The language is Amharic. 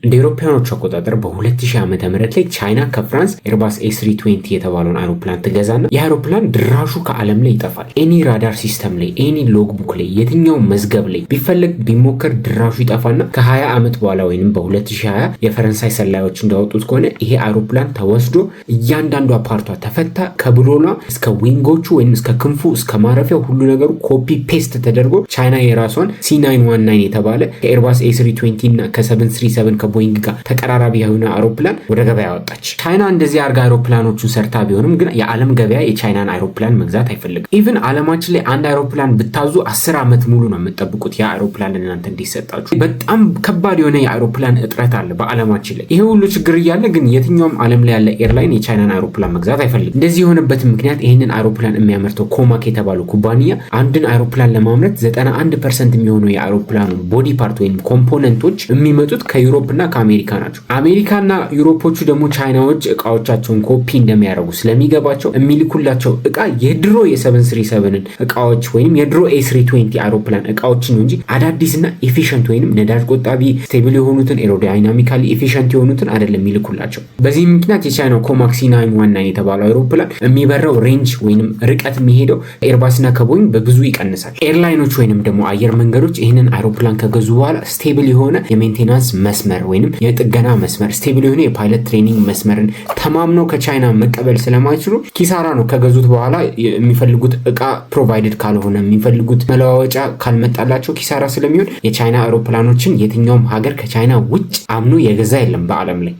እንደ አውሮፓውያኖቹ አቆጣጠር በ2000 ዓመተ ምህረት ላይ ቻይና ከፍራንስ ኤርባስ ኤ320 የተባለውን አውሮፕላን ትገዛና የአውሮፕላን ድራሹ ከዓለም ላይ ይጠፋል። ኤኒ ራዳር ሲስተም ላይ፣ ኤኒ ሎግቡክ ላይ፣ የትኛው መዝገብ ላይ ቢፈለግ ቢሞከር ድራሹ ይጠፋና ከ20 ዓመት በኋላ ወይንም በ2020 የፈረንሳይ ሰላዮች እንዳወጡት ከሆነ ይሄ አውሮፕላን ተወስዶ እያንዳንዷ ፓርቷ ተፈታ ከብሎኗ እስከ ዊንጎቹ ወይም እስከ ክንፉ እስከ ማረፊያው ሁሉ ነገሩ ኮፒ ፔስት ተደርጎ ቻይና የራሷን C919 የተባለ ከኤርባስ ኤ320 እና ከ737 ቦይንግ ጋር ተቀራራቢ የሆነ አውሮፕላን ወደ ገበያ ያወጣች። ቻይና እንደዚህ አርጋ አውሮፕላኖቹን ሰርታ ቢሆንም ግን የዓለም ገበያ የቻይናን አውሮፕላን መግዛት አይፈልግም። ኢቭን ዓለማችን ላይ አንድ አውሮፕላን ብታዙ 10 ዓመት ሙሉ ነው የምትጠብቁት ያ አውሮፕላን እናንተ እንዲሰጣችሁ። በጣም ከባድ የሆነ የአውሮፕላን እጥረት አለ በዓለማችን ላይ። ይሄ ሁሉ ችግር እያለ ግን የትኛውም ዓለም ላይ ያለ ኤርላይን የቻይናን አውሮፕላን መግዛት አይፈልግም። እንደዚህ የሆነበት ምክንያት ይህንን አውሮፕላን የሚያመርተው ኮማክ የተባለው ኩባንያ አንድን አውሮፕላን ለማምረት 91% የሚሆነው የአውሮፕላኑ ቦዲ ፓርት ወይም ኮምፖነንቶች የሚመጡት ከዩሮፕ እና ከአሜሪካ ናቸው። አሜሪካና ዩሮፖቹ ደግሞ ቻይናዎች እቃዎቻቸውን ኮፒ እንደሚያደርጉ ስለሚገባቸው የሚልኩላቸው እቃ የድሮ የ737 እቃዎች ወይም የድሮ ኤ320 አውሮፕላን እቃዎችን ነው እንጂ አዳዲስና ኤፊሽንት ወይም ነዳጅ ቆጣቢ ስቴብል የሆኑትን ኤሮዳይናሚካሊ ኤፊሽንት የሆኑትን አይደለም የሚልኩላቸው። በዚህ ምክንያት የቻይናው ኮማክ C919 የተባለው አውሮፕላን የሚበረው ሬንጅ ወይም ርቀት የሚሄደው ኤርባስና ከቦይንግ በብዙ ይቀንሳል። ኤርላይኖች ወይም ደግሞ አየር መንገዶች ይህንን አውሮፕላን ከገዙ በኋላ ስቴብል የሆነ የሜንቴናንስ መስመር ወይንም የጥገና መስመር ስቴብል የሆነ የፓይለት ትሬኒንግ መስመርን ተማምነው ከቻይና መቀበል ስለማይችሉ ኪሳራ ነው። ከገዙት በኋላ የሚፈልጉት እቃ ፕሮቫይድድ ካልሆነ የሚፈልጉት መለዋወጫ ካልመጣላቸው ኪሳራ ስለሚሆን የቻይና አውሮፕላኖችን የትኛውም ሀገር ከቻይና ውጭ አምኖ የገዛ የለም በዓለም ላይ።